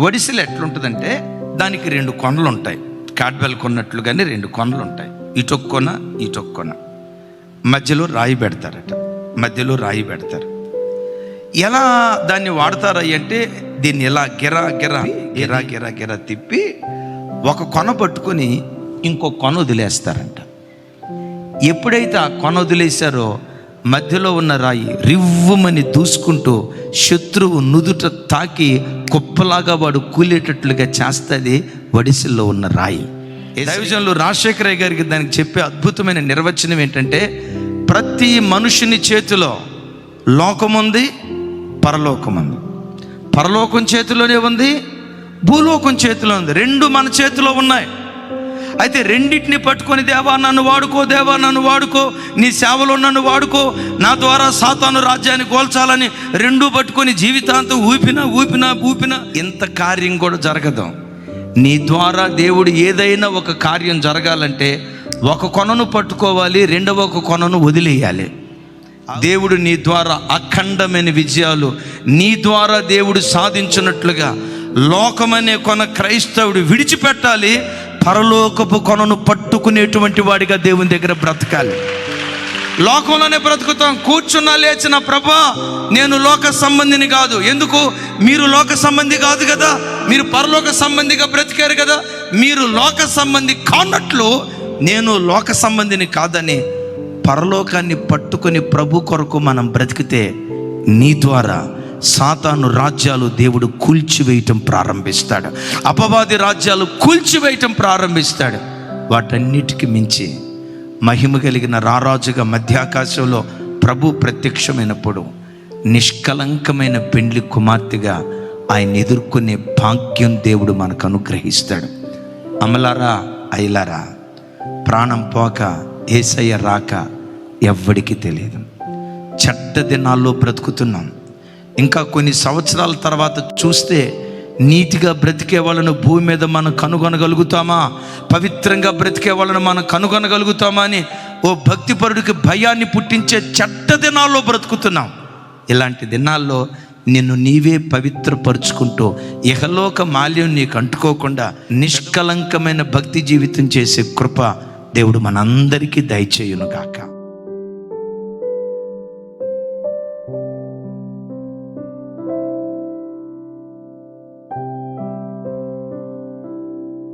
ఒడిశలు ఎట్లుంటుందంటే దానికి 2 కొనలు ఉంటాయి. కాడ్బెల్ కొన్నట్లుగానే 2 కొనలు ఉంటాయి. ఇటొక్క కొన ఇటొక్క కొన, మధ్యలో రాయి పెడతారట. మధ్యలో రాయి పెడతారు. ఎలా దాన్ని వాడతారు అంటే దీన్ని ఇలా గిరా గిరా గిరా గిరా గిరా తిప్పి ఒక కొన పట్టుకొని ఇంకో కొన వదిలేస్తారంట. ఎప్పుడైతే ఆ కొన వదిలేశారో మధ్యలో ఉన్న రాయి రివ్వుమని దూసుకుంటూ శత్రువు నుదుట తాకి కుప్పలాగా వాడు కూలేటట్లుగా చేస్తుంది ఒడిశల్లో ఉన్న రాయి. దైవజనులు రాజశేఖరయ్య గారికి దానికి చెప్పే అద్భుతమైన నిర్వచనం ఏంటంటే, ప్రతి మనుషుని చేతిలో లోకం ఉంది, పరలోకం ఉంది. పరలోకం చేతిలోనే ఉంది, భూలోకం చేతిలో ఉంది. 2 మన చేతిలో ఉన్నాయి. అయితే రెండింటిని పట్టుకొని దేవా నన్ను వాడుకో, దేవా నన్ను వాడుకో, నీ సేవలో నన్ను వాడుకో, నా ద్వారా సాతాను రాజ్యాన్ని కోల్చాలని 2 పట్టుకొని జీవితాంతం ఊపినా ఇంత కార్యం కూడా జరగదు. నీ ద్వారా దేవుడు ఏదైనా ఒక కార్యం జరగాలంటే ఒక కొనను పట్టుకోవాలి, 2వ కొనను వదిలేయాలి. దేవుడు నీ ద్వారా అఖండమైన విజయాలు నీ ద్వారా దేవుడు సాధించినట్లుగా లోకమనే కొన క్రైస్తవుడు విడిచిపెట్టాలి. పరలోకపు కొనను పట్టుకునేటువంటి వాడిగా దేవుని దగ్గర బ్రతకాలి. లోకంలోనే బ్రతుకుతాం, కూర్చున్నా లేచిన ప్రభా నేను లోక సంబంధిని కాదు. ఎందుకు? మీరు లోక సంబంధి కాదు కదా, మీరు పరలోక సంబంధిగా బ్రతికారు కదా. మీరు లోక సంబంధి కానట్లు నేను లోక సంబంధిని కాదని పరలోకాన్ని పట్టుకొని ప్రభు కొరకు మనం బ్రతికితే నీ ద్వారా సాతాను రాజ్యాలు దేవుడు కూల్చివేయటం ప్రారంభిస్తాడు. అపవాది రాజ్యాలు కూల్చివేయటం ప్రారంభిస్తాడు. వాటన్నిటికీ మించి మహిమ కలిగిన రారాజుగా మధ్యాకాశంలో ప్రభు ప్రత్యక్షమైనప్పుడు నిష్కలంకమైన పెండ్లి కుమార్తెగా ఆయన ఎదుర్కొనే భాగ్యం దేవుడు మనకు అనుగ్రహిస్తాడు. అమలారా ఐలారా, ప్రాణం పోక యేసయ్య రాక ఎవ్వడికి తెలియదు. చెడ్డ దినాల్లో బ్రతుకుతున్నాం. ఇంకా కొన్ని సంవత్సరాల తర్వాత చూస్తే నీతిగా బ్రతికే వాళ్ళను భూమి మీద మనం కనుగొనగలుగుతామా, పవిత్రంగా బ్రతికే వాళ్ళను మనం కనుగొనగలుగుతామా అని ఓ భక్తిపరుడికి భయాన్ని పుట్టించే చెడ్డ దినాల్లో బ్రతుకుతున్నాం. ఇలాంటి దినాల్లో నిన్ను నీవే పవిత్రపరుచుకుంటూ ఇహలోక మాల్యం నీకు అంటుకోకుండా నిష్కలంకమైన భక్తి జీవితం చేసే కృప దేవుడు మనందరికీ దయచేయును గాక.